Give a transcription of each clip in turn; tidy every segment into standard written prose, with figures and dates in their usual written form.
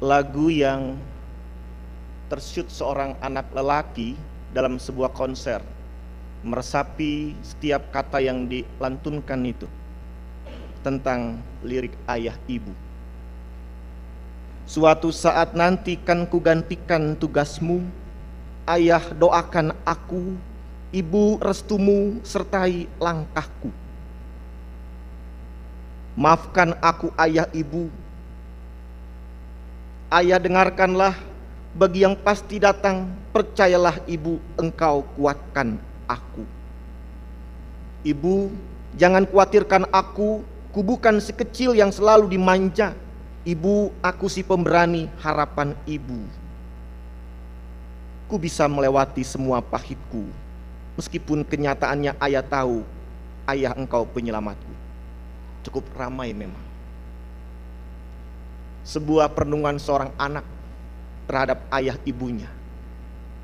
lagu yang tersyut seorang anak lelaki dalam sebuah konser, meresapi setiap kata yang dilantunkan itu tentang lirik ayah ibu. Suatu saat nanti kan kugantikan tugasmu, ayah doakan aku, ibu restumu sertai langkahku. Maafkan aku ayah ibu, ayah dengarkanlah, bagi yang pasti datang, percayalah ibu, engkau kuatkan aku. Ibu, jangan khawatirkan aku bukan si kecil yang selalu dimanja. Ibu, aku si pemberani harapan ibu. Ku bisa melewati semua pahitku, meskipun kenyataannya ayah tahu, ayah engkau penyelamatku. Cukup ramai memang. Sebuah perenungan seorang anak terhadap ayah ibunya.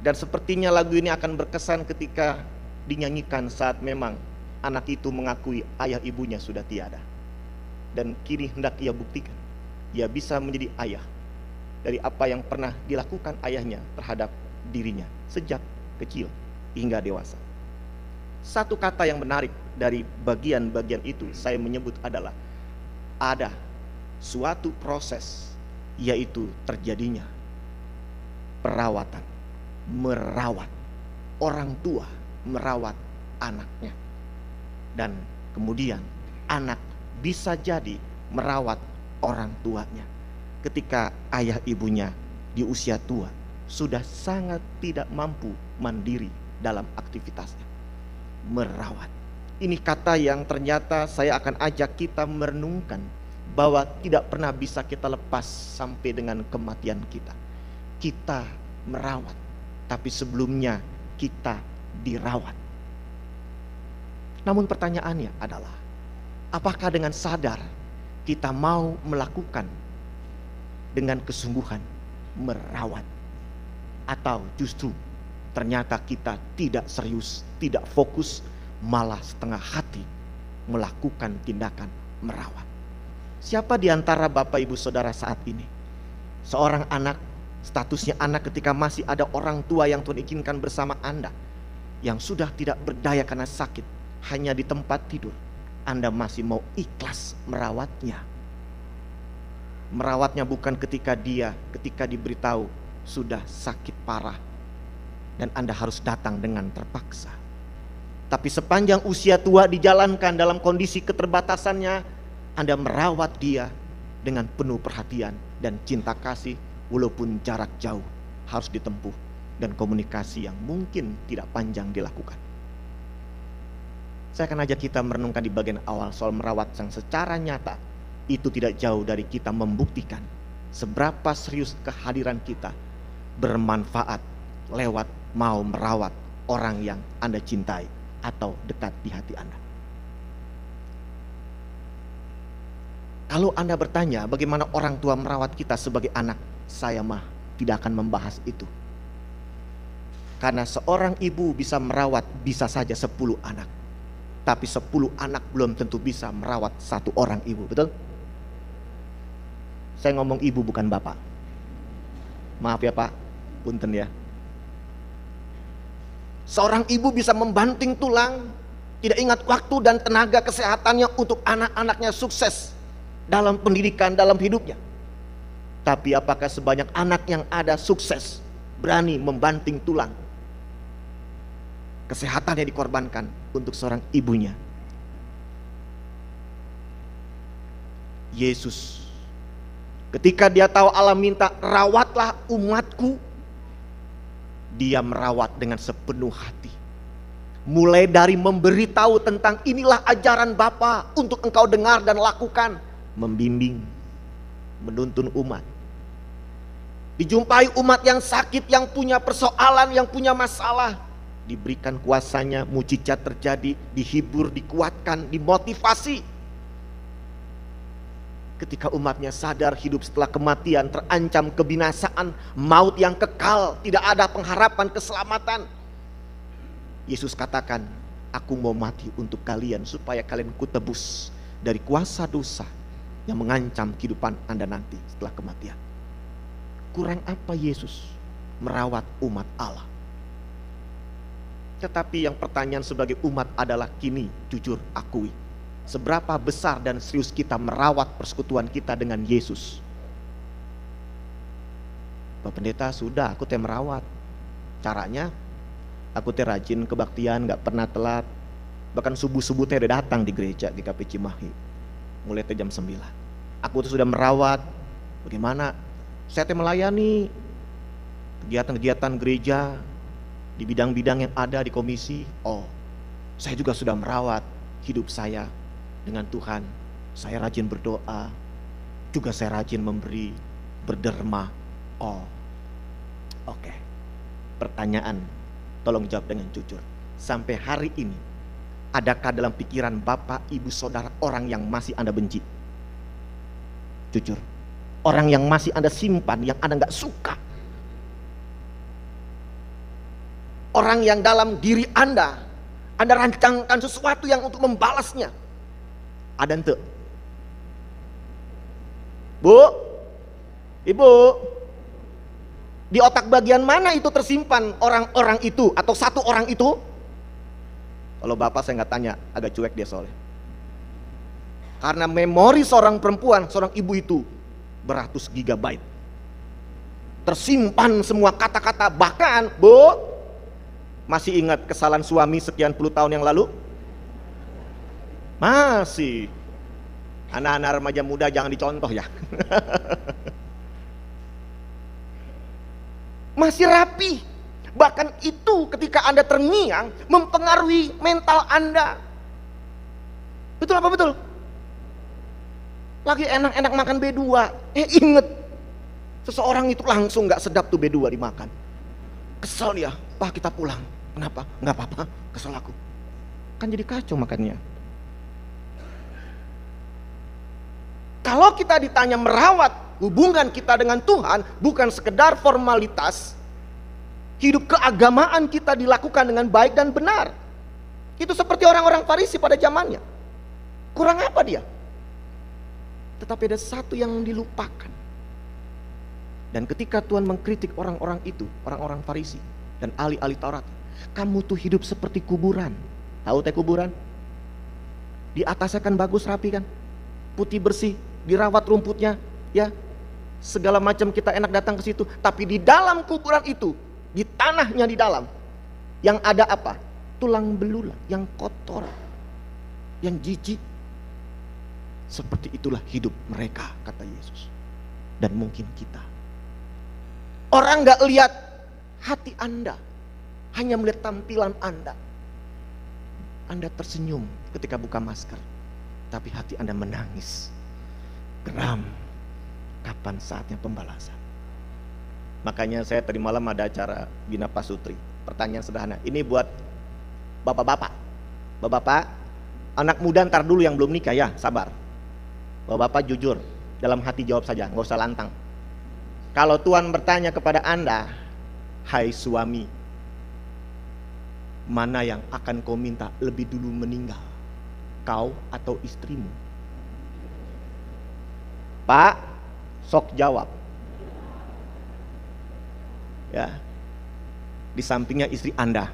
Dan sepertinya lagu ini akan berkesan ketika dinyanyikan saat memang anak itu mengakui ayah ibunya sudah tiada. Dan kini hendak ia buktikan, ia bisa menjadi ayah dari apa yang pernah dilakukan ayahnya terhadap dirinya sejak kecil hingga dewasa. Satu kata yang menarik dari bagian-bagian itu saya menyebut adalah ada suatu proses, yaitu terjadinya perawatan, merawat. Orang tua merawat anaknya, dan kemudian anak bisa jadi merawat orang tuanya ketika ayah ibunya di usia tua sudah sangat tidak mampu mandiri dalam aktivitasnya. Merawat, ini kata yang ternyata saya akan ajak kita merenungkan bahwa tidak pernah bisa kita lepas sampai dengan kematian kita. Kita merawat, tapi sebelumnya kita dirawat. Namun pertanyaannya adalah, apakah dengan sadar kita mau melakukan dengan kesungguhan merawat, atau justru ternyata kita tidak serius, tidak fokus, malah setengah hati melakukan tindakan merawat? Siapa di antara Bapak Ibu Saudara saat ini seorang anak, statusnya anak ketika masih ada orang tua yang Tuhan izinkan bersama Anda, yang sudah tidak berdaya karena sakit, hanya di tempat tidur, Anda masih mau ikhlas merawatnya? Merawatnya bukan ketika diberitahu sudah sakit parah dan Anda harus datang dengan terpaksa, tapi sepanjang usia tua dijalankan dalam kondisi keterbatasannya, Anda merawat dia dengan penuh perhatian dan cinta kasih, walaupun jarak jauh harus ditempuh dan komunikasi yang mungkin tidak panjang dilakukan. Saya akan ajak kita merenungkan di bagian awal soal merawat yang secara nyata itu tidak jauh dari kita membuktikan seberapa serius kehadiran kita bermanfaat lewat mau merawat orang yang Anda cintai atau dekat di hati Anda. Kalau Anda bertanya bagaimana orang tua merawat kita sebagai anak, saya mah tidak akan membahas itu. Karena seorang ibu bisa merawat bisa saja 10 anak. Tapi 10 anak belum tentu bisa merawat satu orang ibu, betul? Saya ngomong ibu bukan bapak. Maaf ya Pak, punten ya. Seorang ibu bisa membanting tulang, tidak ingat waktu dan tenaga kesehatannya untuk anak-anaknya sukses dalam pendidikan, dalam hidupnya. Tapi apakah sebanyak anak yang ada sukses berani membanting tulang? Kesehatannya dikorbankan untuk seorang ibunya. Yesus, ketika dia tahu Allah minta rawatlah umatku, dia merawat dengan sepenuh hati. Mulai dari memberitahu tentang inilah ajaran Bapa untuk engkau dengar dan lakukan, membimbing, menuntun umat. Dijumpai umat yang sakit, yang punya persoalan, yang punya masalah, diberikan kuasanya, mujizat terjadi, dihibur, dikuatkan, dimotivasi. Ketika umatnya sadar hidup setelah kematian terancam kebinasaan, maut yang kekal, tidak ada pengharapan keselamatan, Yesus katakan, aku mau mati untuk kalian supaya kalian kutebus dari kuasa dosa yang mengancam kehidupan Anda nanti setelah kematian. kurang apa Yesus merawat umat Allah? Tetapi yang pertanyaan sebagai umat adalah kini jujur akui, seberapa besar dan serius kita merawat persekutuan kita dengan Yesus? Pak Pendeta, sudah aku teh merawat. Caranya aku teh rajin kebaktian, gak pernah telat. Bahkan subuh-subuh teh udah datang di gereja GKP Cimahi, mulai teh jam 9. Aku tuh sudah merawat. Bagaimana? Saya teh melayani kegiatan-kegiatan gereja di bidang-bidang yang ada di komisi. Oh, saya juga sudah merawat hidup saya dengan Tuhan. Saya rajin berdoa, juga saya rajin memberi, berderma. Oh, oke. Pertanyaan, tolong jawab dengan jujur. Sampai hari ini, adakah dalam pikiran Bapak, Ibu, Saudara orang yang masih Anda benci? Jujur. Orang yang masih Anda simpan, yang Anda gak suka. Orang yang dalam diri Anda rancangkan sesuatu yang untuk membalasnya. Ada ente? Bu, Ibu, di otak bagian mana itu tersimpan orang-orang itu atau satu orang itu? Kalau Bapak saya nggak tanya, agak cuek dia soalnya. Karena memori seorang perempuan, seorang ibu itu beratus gigabyte. Tersimpan semua kata-kata, bahkan Bu, masih ingat kesalahan suami sekian puluh tahun yang lalu? Masih. Anak-anak remaja muda jangan dicontoh ya. Masih rapi. Bahkan itu ketika Anda terngiang mempengaruhi mental Anda. Betul apa betul? Lagi enak-enak makan B2, inget seseorang itu langsung gak sedap tuh B2 dimakan. Kesel dia, Pak kita pulang. Kenapa? Gak apa-apa, kesel aku. Kan jadi kacau makannya. Kalau kita ditanya merawat hubungan kita dengan Tuhan bukan sekedar formalitas, hidup keagamaan kita dilakukan dengan baik dan benar. Itu seperti orang-orang Farisi pada zamannya. Kurang apa dia? Tetapi ada satu yang dilupakan. Dan ketika Tuhan mengkritik orang-orang itu, orang-orang Farisi dan ahli-ahli Taurat, kamu tuh hidup seperti kuburan. Tahu teh kuburan? Di atasnya kan bagus rapi kan, putih bersih, dirawat rumputnya, ya segala macam kita enak datang ke situ. Tapi di dalam kuburan itu, di tanahnya di dalam, yang ada apa? Tulang belulang, yang kotor, yang jijik. Seperti itulah hidup mereka, kata Yesus. Dan mungkin kita. Orang gak lihat hati Anda, hanya melihat tampilan Anda. Anda tersenyum ketika buka masker, tapi hati Anda menangis. Geram, kapan saatnya pembalasan? Makanya saya tadi malam ada acara Bina Pasutri. Pertanyaan sederhana, ini buat bapak-bapak. Bapak-bapak, anak muda ntar dulu yang belum nikah ya, sabar. Bapak-bapak jujur, dalam hati jawab saja, nggak usah lantang. Kalau Tuhan bertanya kepada Anda, hai suami, mana yang akan kau minta lebih dulu meninggal, kau atau istrimu? Pak, sok jawab. Ya, di sampingnya istri Anda,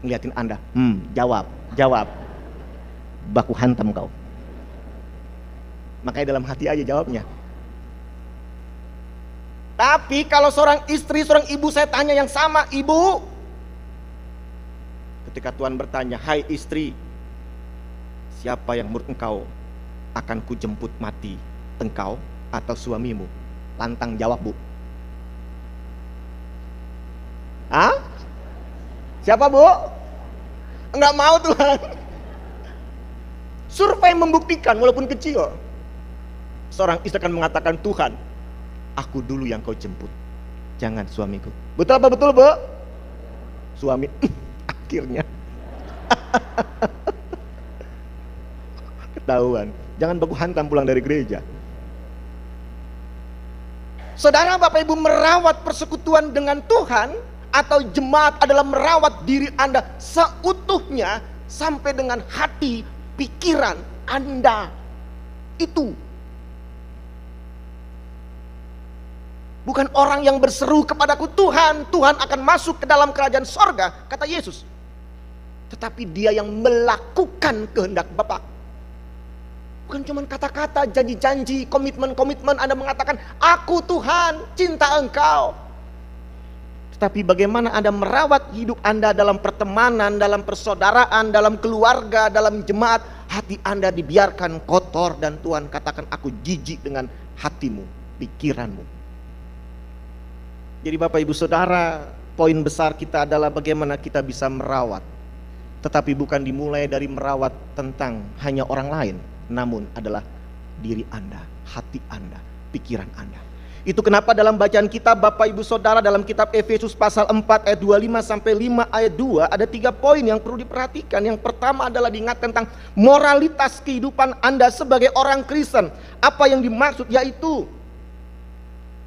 ngeliatin Anda, jawab, baku hantam kau. Makanya dalam hati aja jawabnya. Tapi kalau seorang istri, seorang ibu saya tanya yang sama, ibu. Ketika Tuhan bertanya, hai istri, siapa yang menurut engkau akan kujemput mati, engkau atau suamimu? Lantang jawab bu. Hah? Siapa bu? Enggak mau Tuhan. Survei membuktikan walaupun kecil, seorang istri akan mengatakan, Tuhan, aku dulu yang kau jemput, jangan suamiku. Betul apa betul bu? Suami akhirnya ketahuan. Jangan baku hantam pulang dari gereja. Saudara, Bapak Ibu, merawat persekutuan dengan Tuhan atau jemaat adalah merawat diri Anda seutuhnya sampai dengan hati, pikiran Anda. Itu Bukan orang yang berseru kepadaku, Tuhan, Tuhan akan masuk ke dalam kerajaan sorga, kata Yesus. Tetapi dia yang melakukan kehendak Bapa. Bukan cuma kata-kata, janji-janji, komitmen-komitmen Anda mengatakan, aku Tuhan, cinta Engkau. Tetapi bagaimana Anda merawat hidup Anda dalam pertemanan, dalam persaudaraan, dalam keluarga, dalam jemaat. Hati Anda dibiarkan kotor dan Tuhan katakan, aku jijik dengan hatimu, pikiranmu. Jadi Bapak Ibu Saudara, poin besar kita adalah bagaimana kita bisa merawat. Tetapi bukan dimulai dari merawat tentang hanya orang lain, namun adalah diri Anda, hati Anda, pikiran Anda. Itu kenapa dalam bacaan kita Bapak Ibu Saudara dalam kitab Efesus pasal 4 ayat 25 sampai 5 ayat 2 ada 3 poin yang perlu diperhatikan. Yang pertama adalah diingat tentang moralitas kehidupan Anda sebagai orang Kristen. Apa yang dimaksud yaitu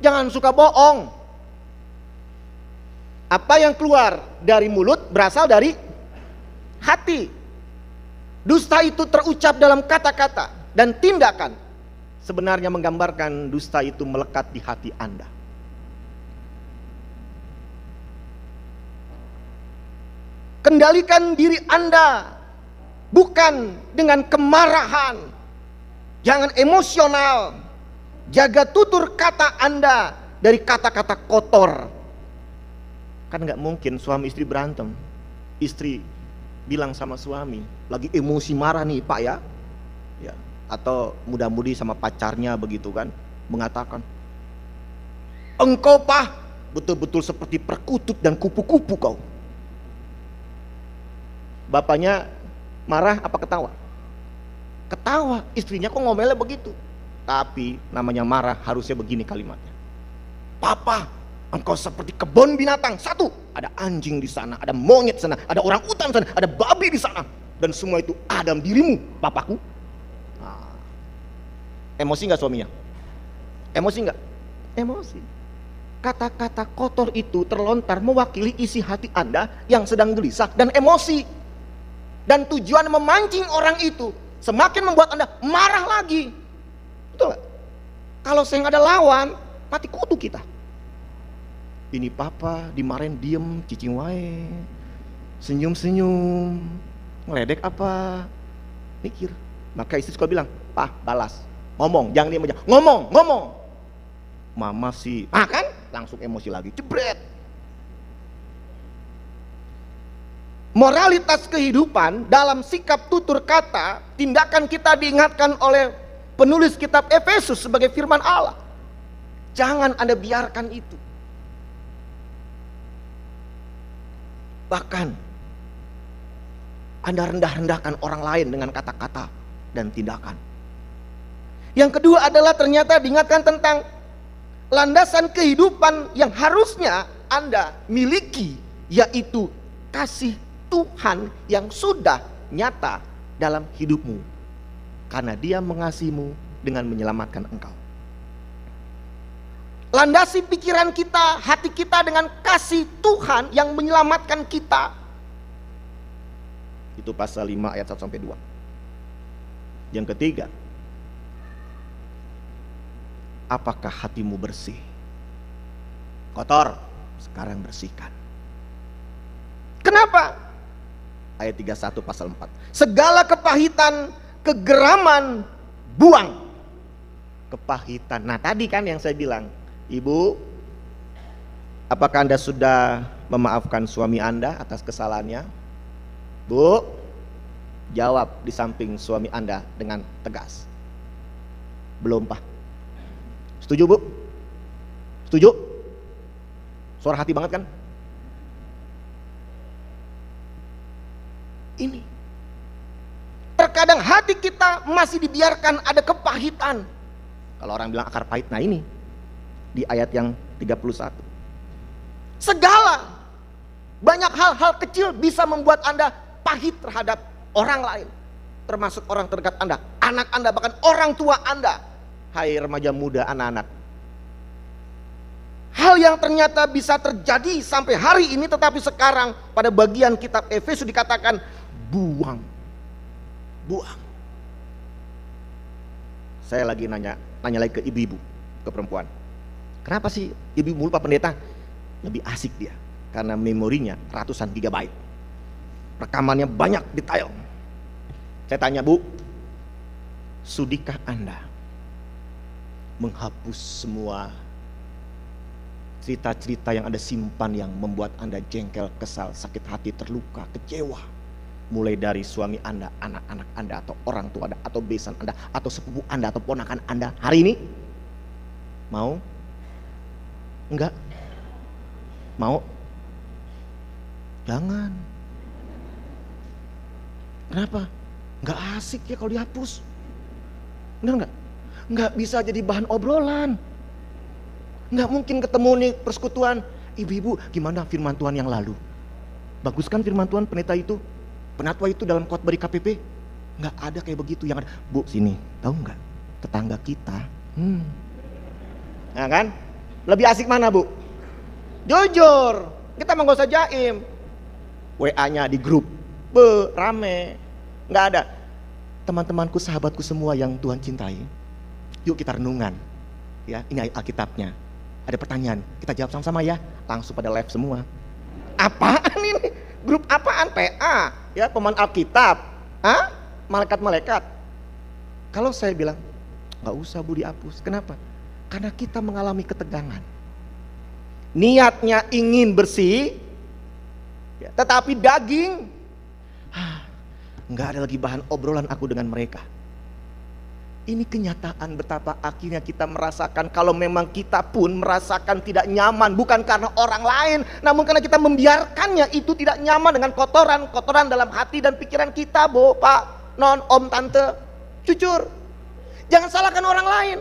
jangan suka bohong. Apa yang keluar dari mulut berasal dari hati. Dusta itu terucap dalam kata-kata dan tindakan. Sebenarnya menggambarkan dusta itu melekat di hati Anda. Kendalikan diri Anda bukan dengan kemarahan. Jangan emosional. Jaga tutur kata Anda dari kata-kata kotor. Kan gak mungkin suami istri berantem, istri bilang sama suami, lagi emosi marah nih Pak ya, atau muda-mudi sama pacarnya begitu kan, mengatakan, engkau Pak betul-betul seperti perkutut dan kupu-kupu kau. Bapaknya marah apa ketawa? Ketawa, istrinya kok ngomelnya begitu. Tapi namanya marah harusnya begini kalimatnya, Papa, engkau seperti kebun binatang. Satu, ada anjing di sana, ada monyet di sana, ada orang utan di sana, ada babi di sana, dan semua itu ada dalam dirimu, papaku. Nah, emosi nggak suaminya? Emosi nggak? Emosi. Kata-kata kotor itu terlontar mewakili isi hati Anda yang sedang gelisah dan emosi. Dan tujuan memancing orang itu semakin membuat Anda marah lagi. Betul gak? Kalau saya nggak ada lawan, mati kutu kita. Ini papa dimarahin diem, cicing wae, senyum-senyum, ngeledek apa, mikir. Maka istri suka bilang, Pak balas, ngomong, jangan diam aja, ngomong. Mama sih, kan langsung emosi lagi, jebret. Moralitas kehidupan dalam sikap tutur kata, tindakan kita diingatkan oleh penulis kitab Efesus sebagai firman Allah. Jangan Anda biarkan itu. Bahkan Anda rendah-rendahkan orang lain dengan kata-kata dan tindakan. Yang kedua adalah ternyata diingatkan tentang landasan kehidupan yang harusnya Anda miliki, yaitu kasih Tuhan yang sudah nyata dalam hidupmu. Karena Dia mengasihimu dengan menyelamatkan engkau. Landasi pikiran kita, hati kita dengan kasih Tuhan yang menyelamatkan kita. Itu pasal 5 ayat 1 sampai 2. Yang ketiga, apakah hatimu bersih? Kotor, sekarang bersihkan. Kenapa? Ayat 31 pasal 4. Segala kepahitan, kegeraman, buang. Kepahitan. Nah tadi kan yang saya bilang, Ibu, apakah Anda sudah memaafkan suami Anda atas kesalahannya? Bu, jawab di samping suami Anda dengan tegas. Belum Pak. Setuju Bu? Setuju? Suara hati banget kan? Ini terkadang hati kita masih dibiarkan ada kepahitan. Kalau orang bilang akar pahit, nah ini di ayat yang 31. Segala banyak hal-hal kecil bisa membuat Anda pahit terhadap orang lain, termasuk orang terdekat Anda, anak Anda, bahkan orang tua Anda. Hai remaja muda, anak-anak, hal yang ternyata bisa terjadi sampai hari ini, tetapi sekarang pada bagian kitab Efesus dikatakan buang. Saya lagi nanya lagi ke ibu-ibu, ke perempuan. Kenapa sih ibu lupa pendeta? Lebih asik dia, karena memorinya ratusan gigabyte, rekamannya banyak detail. Saya tanya, Bu, sudikah Anda menghapus semua cerita-cerita yang Anda simpan yang membuat Anda jengkel, kesal, sakit hati, terluka, kecewa, mulai dari suami Anda, anak-anak Anda, atau orang tua Anda, atau besan Anda, atau sepupu Anda, atau ponakan Anda hari ini? Mau? Enggak? Mau? Jangan. Kenapa? Enggak asik ya kalau dihapus. Benar enggak? Enggak bisa jadi bahan obrolan. Enggak mungkin ketemu nih persekutuan, ibu-ibu gimana firman Tuhan yang lalu? Bagus kan firman Tuhan pendeta itu? Penatua itu dalam khotbah di KPP? Enggak ada kayak begitu. Yang ada, Bu sini, tahu enggak? Tetangga kita. Nah kan? Lebih asik mana, Bu? Jujur, kita mah gak usah jaim. WA-nya di grup, rame. Nggak ada. Teman-temanku, sahabatku semua yang Tuhan cintai, yuk kita renungan. Ya, ini Alkitabnya. Ada pertanyaan, kita jawab sama-sama ya. Langsung pada live semua. Apaan ini? Grup apaan? PA, ya, pemain Alkitab. Hah? Malaikat-malaikat. Kalau saya bilang, nggak usah Bu dihapus. Kenapa? Karena kita mengalami ketegangan. Niatnya ingin bersih, ya, tetapi daging, nggak ada lagi bahan obrolan aku dengan mereka. Ini kenyataan betapa akhirnya kita merasakan kalau memang kita pun merasakan tidak nyaman, bukan karena orang lain, namun karena kita membiarkannya itu tidak nyaman dengan kotoran dalam hati dan pikiran kita, Bu, Pak, Non, Om, Tante. Jujur, jangan salahkan orang lain.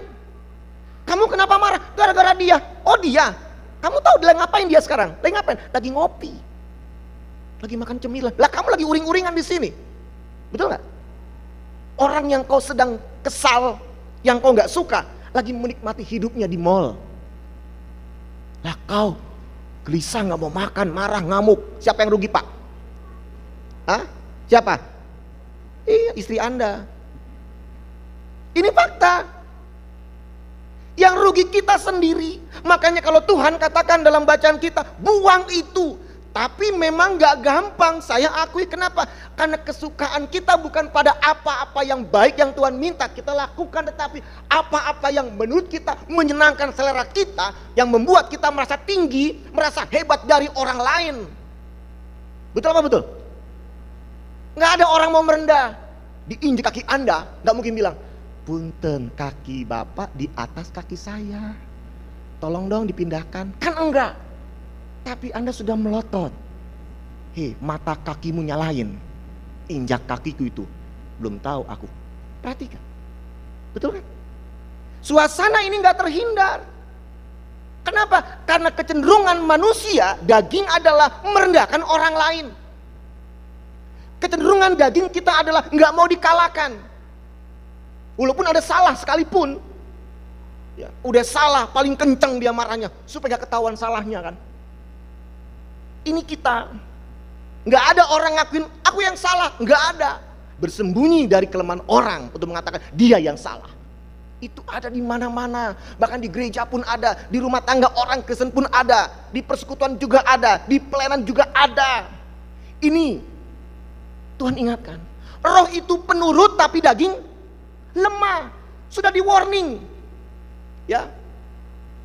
Kamu kenapa marah? Gara-gara dia. Oh dia. Kamu tahu dia ngapain dia sekarang? Lagi ngapain? Lagi ngopi. Lagi makan cemilan. Lah kamu lagi uring-uringan di sini. Betul nggak? Orang yang kau sedang kesal, yang kau nggak suka, lagi menikmati hidupnya di mall. Lah kau gelisah, nggak mau makan, marah, ngamuk. Siapa yang rugi, Pak? Hah? Siapa? Iya, istri Anda. Ini fakta. Yang rugi kita sendiri. Makanya kalau Tuhan katakan dalam bacaan kita, buang itu. Tapi memang gak gampang, saya akui. Kenapa? Karena kesukaan kita bukan pada apa-apa yang baik yang Tuhan minta kita lakukan, tetapi apa-apa yang menurut kita menyenangkan selera kita, yang membuat kita merasa tinggi, merasa hebat dari orang lain. Betul apa betul? Gak ada orang mau merendah. Diinjek kaki Anda, gak mungkin bilang, punten, kaki Bapak di atas kaki saya, tolong dong dipindahkan. Kan enggak. Tapi Anda sudah melotot. Mata kakimu nyalain, injak kakiku itu. Belum tahu aku. Perhatikan. Betul kan? Suasana ini enggak terhindar. Kenapa? Karena kecenderungan manusia, daging adalah merendahkan orang lain. Kecenderungan daging kita adalah enggak mau dikalahkan. Walaupun ada salah sekalipun, ya, udah salah paling kencang dia marahnya supaya gak ketahuan salahnya kan. Ini kita, nggak ada orang ngakuin aku yang salah, nggak ada. Bersembunyi dari kelemahan orang untuk mengatakan dia yang salah. Itu ada di mana-mana, bahkan di gereja pun ada, di rumah tangga orang Kristen pun ada, di persekutuan juga ada, di pelayanan juga ada. Ini Tuhan ingatkan, roh itu penurut tapi daging lemah. Sudah di warning. Ya.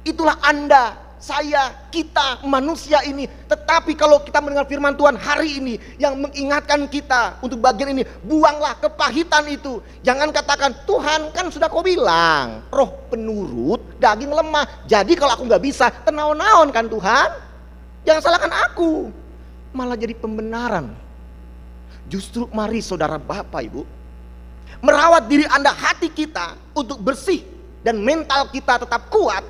Itulah Anda, saya, kita, manusia ini. Tetapi kalau kita mendengar firman Tuhan hari ini yang mengingatkan kita untuk bagian ini, buanglah kepahitan itu. Jangan katakan, Tuhan kan sudah kau bilang, roh penurut, daging lemah. Jadi kalau aku gak bisa, tenaun-naun kan Tuhan. Jangan salahkan aku. Malah jadi pembenaran. Justru mari saudara Bapak Ibu, merawat diri Anda, hati kita untuk bersih dan mental kita tetap kuat.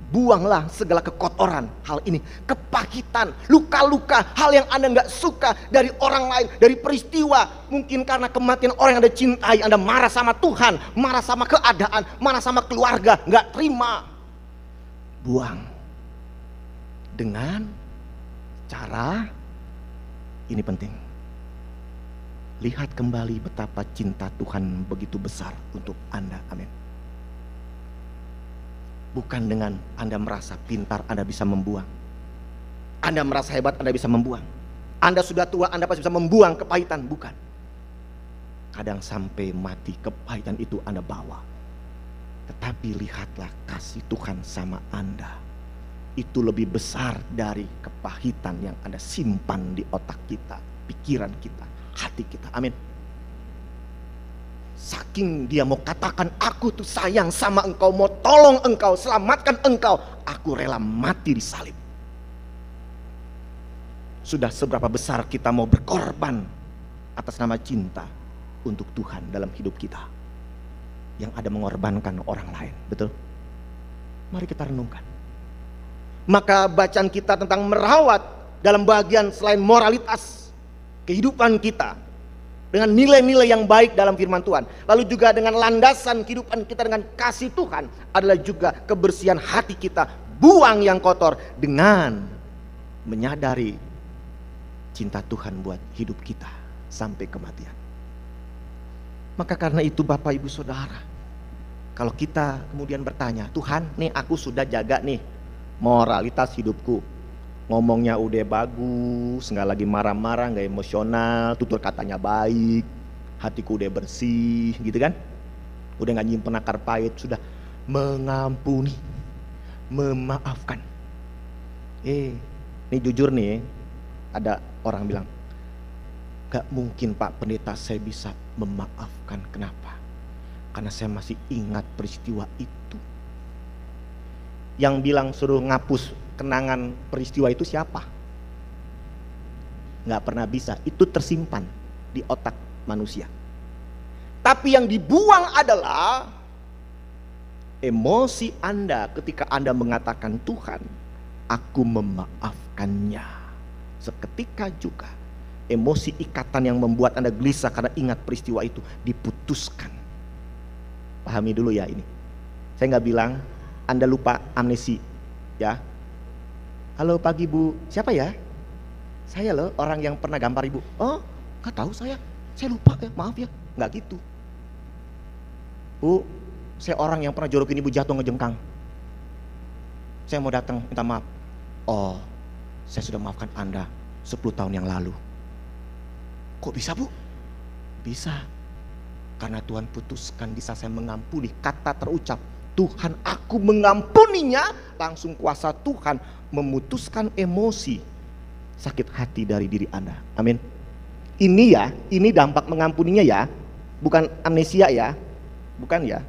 Buanglah segala kekotoran hal ini, kepahitan, luka-luka, hal yang Anda gak suka dari orang lain, dari peristiwa. Mungkin karena kematian orang yang Anda cintai, Anda marah sama Tuhan, marah sama keadaan, marah sama keluarga, gak terima. Buang dengan cara ini penting. Lihat kembali betapa cinta Tuhan begitu besar untuk Anda. Amin. Bukan dengan Anda merasa pintar Anda bisa membuang. Anda merasa hebat Anda bisa membuang. Anda sudah tua Anda pasti bisa membuang kepahitan. Bukan. Kadang sampai mati kepahitan itu Anda bawa. Tetapi lihatlah kasih Tuhan sama Anda. Itu lebih besar dari kepahitan yang Anda simpan di otak kita, pikiran kita, hati kita. Amin. Saking dia mau katakan, aku tuh sayang sama engkau, mau tolong engkau, selamatkan engkau, aku rela mati di salib. Sudah seberapa besar kita mau berkorban atas nama cinta untuk Tuhan dalam hidup kita, yang ada mengorbankan orang lain. Betul? Mari kita renungkan. Maka bacaan kita tentang merawat dalam bagian selain moralitas kehidupan kita dengan nilai-nilai yang baik dalam firman Tuhan, lalu juga dengan landasan kehidupan kita dengan kasih Tuhan adalah juga kebersihan hati kita, buang yang kotor dengan menyadari cinta Tuhan buat hidup kita sampai kematian. Maka karena itu Bapak Ibu Saudara, kalau kita kemudian bertanya, Tuhan nih aku sudah jaga nih moralitas hidupku, ngomongnya udah bagus, nggak lagi marah-marah, nggak emosional, tutur katanya baik, hatiku udah bersih, gitu kan? Udah nggak nyimpen akar pahit, sudah mengampuni, memaafkan. Ini jujur nih, ada orang bilang, gak mungkin Pak Pendeta saya bisa memaafkan. Kenapa? Karena saya masih ingat peristiwa itu. Yang bilang suruh ngapus kenangan peristiwa itu siapa? Gak pernah bisa, itu tersimpan di otak manusia. Tapi yang dibuang adalah emosi Anda ketika Anda mengatakan, Tuhan, aku memaafkannya. Seketika juga emosi ikatan yang membuat Anda gelisah karena ingat peristiwa itu diputuskan. Pahami dulu ya ini. Saya nggak bilang Anda lupa amnesi, ya. Halo pagi Bu, siapa ya? Saya loh orang yang pernah gampar Ibu. Oh, nggak tahu saya lupa ya, maaf ya. Nggak gitu. Bu, saya orang yang pernah jorokin Ibu jatuh ngejengkang. Saya mau datang minta maaf. Oh, saya sudah maafkan Anda 10 tahun yang lalu. Kok bisa Bu? Bisa. Karena Tuhan putuskan di saat saya mengampuni, kata terucap, Tuhan aku mengampuninya, langsung kuasa Tuhan memutuskan emosi sakit hati dari diri Anda. Amin. Ini ya, ini dampak mengampuninya ya, bukan amnesia ya, bukan ya.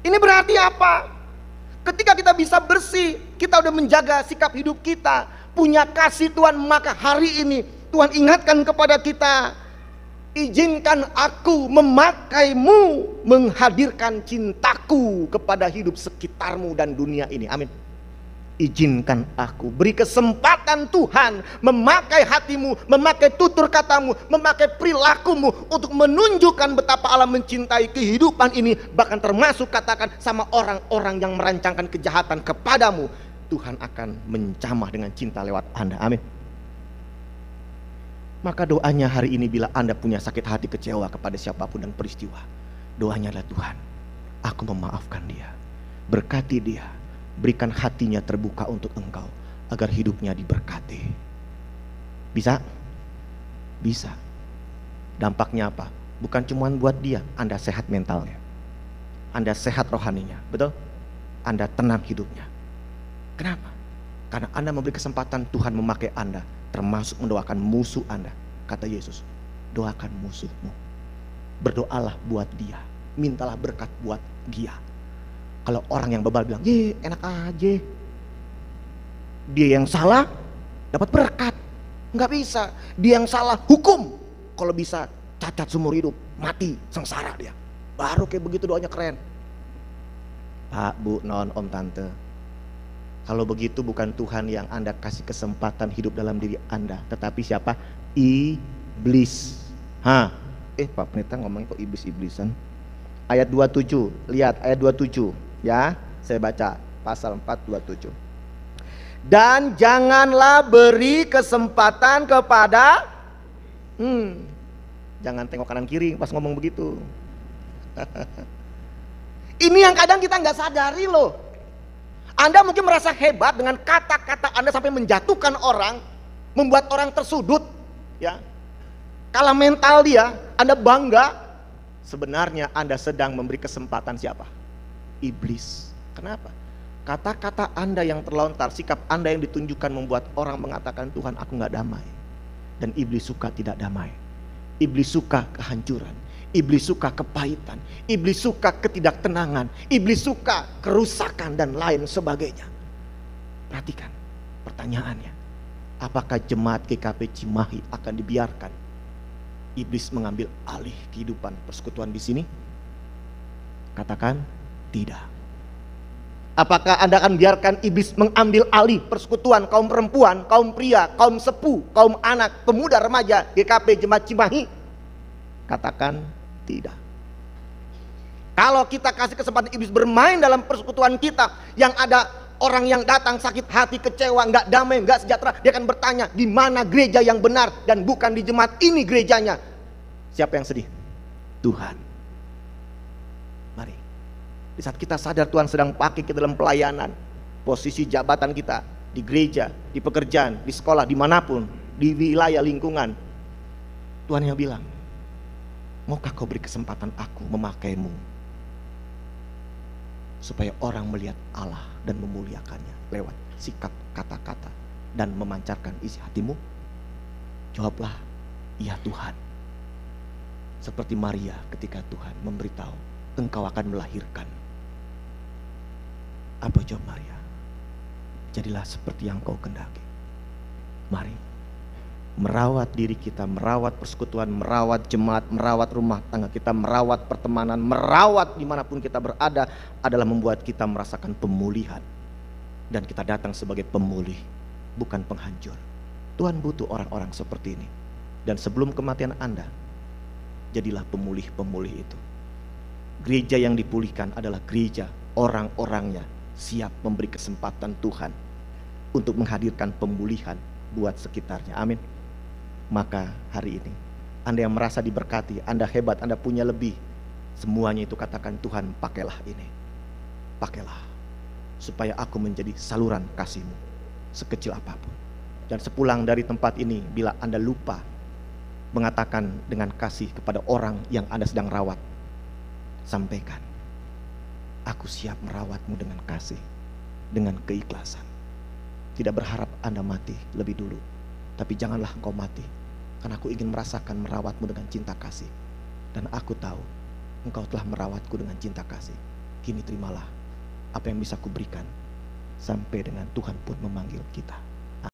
Ini berarti apa? Ketika kita bisa bersih, kita udah menjaga sikap hidup kita, punya kasih Tuhan, maka hari ini Tuhan ingatkan kepada kita, izinkan aku memakaimu, menghadirkan cintaku kepada hidup sekitarmu dan dunia ini. Amin. Izinkan aku, beri kesempatan Tuhan memakai hatimu, memakai tutur katamu, memakai perilakumu untuk menunjukkan betapa Allah mencintai kehidupan ini, bahkan termasuk katakan sama orang-orang yang merancangkan kejahatan kepadamu. Tuhan akan mencamah dengan cinta lewat Anda. Amin. Maka doanya hari ini bila Anda punya sakit hati, kecewa kepada siapapun dan peristiwa, doanya adalah, Tuhan, aku memaafkan dia, berkati dia, berikan hatinya terbuka untuk Engkau, agar hidupnya diberkati. Bisa? Bisa. Dampaknya apa? Bukan cuma buat dia, Anda sehat mentalnya, Anda sehat rohaninya, betul? Anda tenang hidupnya. Kenapa? Karena Anda memberi kesempatan Tuhan memakai Anda, termasuk mendoakan musuh Anda. Kata Yesus, doakan musuhmu, berdoalah buat dia, mintalah berkat buat dia. Kalau orang yang bebal bilang, ye enak aja, dia yang salah dapat berkat. Nggak bisa. Dia yang salah hukum, kalau bisa cacat seumur hidup, mati, sengsara dia. Baru kayak begitu doanya keren. Pak, Bu, non, om, tante, kalau begitu bukan Tuhan yang Anda kasih kesempatan hidup dalam diri Anda, tetapi siapa? Iblis. Pak Pendeta ngomongnya kok iblis-iblisan. Ayat 27, lihat ayat 27 ya, saya baca pasal 4:27. Dan janganlah beri kesempatan kepada jangan tengok kanan kiri pas ngomong begitu. Ini yang kadang kita nggak sadari loh. Anda mungkin merasa hebat dengan kata-kata Anda sampai menjatuhkan orang, membuat orang tersudut, ya. Kalah mental dia, Anda bangga. Sebenarnya Anda sedang memberi kesempatan siapa? Iblis. Kenapa? Kata-kata Anda yang terlontar, sikap Anda yang ditunjukkan membuat orang mengatakan, Tuhan, aku nggak damai. Dan iblis suka tidak damai. Iblis suka kehancuran. Iblis suka kepahitan. Iblis suka ketidaktenangan. Iblis suka kerusakan dan lain sebagainya. Perhatikan pertanyaannya. Apakah jemaat GKP Cimahi akan dibiarkan iblis mengambil alih kehidupan persekutuan di sini? Katakan tidak. Apakah Anda akan biarkan iblis mengambil alih persekutuan kaum perempuan, kaum pria, kaum sepuh, kaum anak, pemuda, remaja GKP Jemaat Cimahi? Katakan tidak. Kalau kita kasih kesempatan iblis bermain dalam persekutuan kita, yang ada orang yang datang sakit hati, kecewa, nggak damai, nggak sejahtera, dia akan bertanya, di mana gereja yang benar? Dan bukan di jemaat ini gerejanya. Siapa yang sedih? Tuhan. Mari, di saat kita sadar Tuhan sedang pakai kita dalam pelayanan, posisi jabatan kita di gereja, di pekerjaan, di sekolah, dimanapun, di wilayah lingkungan, Tuhan yang bilang, maukah kau beri kesempatan aku memakaimu supaya orang melihat Allah dan memuliakannya lewat sikap, kata-kata, dan memancarkan isi hatimu? Jawablah, iya Tuhan. Seperti Maria ketika Tuhan memberitahu, engkau akan melahirkan. Apa jawab Maria? Jadilah seperti yang kau kehendaki. Mari merawat diri kita, merawat persekutuan, merawat jemaat, merawat rumah tangga kita, merawat pertemanan, merawat dimanapun kita berada, adalah membuat kita merasakan pemulihan. Dan kita datang sebagai pemulih, bukan penghancur. Tuhan butuh orang-orang seperti ini. Dan sebelum kematian Anda, jadilah pemulih-pemulih itu. Gereja yang dipulihkan adalah gereja orang-orangnya siap memberi kesempatan Tuhan untuk menghadirkan pemulihan buat sekitarnya. Amin. Maka hari ini Anda yang merasa diberkati, Anda hebat, Anda punya lebih, semuanya itu katakan, Tuhan pakailah ini, pakailah, supaya aku menjadi saluran kasih-Mu sekecil apapun. Dan sepulang dari tempat ini, bila Anda lupa mengatakan dengan kasih kepada orang yang Anda sedang rawat, sampaikan, aku siap merawatmu dengan kasih, dengan keikhlasan. Tidak berharap Anda mati lebih dulu, tapi janganlah engkau mati, karena aku ingin merasakan merawatmu dengan cinta kasih. Dan aku tahu engkau telah merawatku dengan cinta kasih. Kini terimalah apa yang bisa kuberikan, sampai dengan Tuhan pun memanggil kita.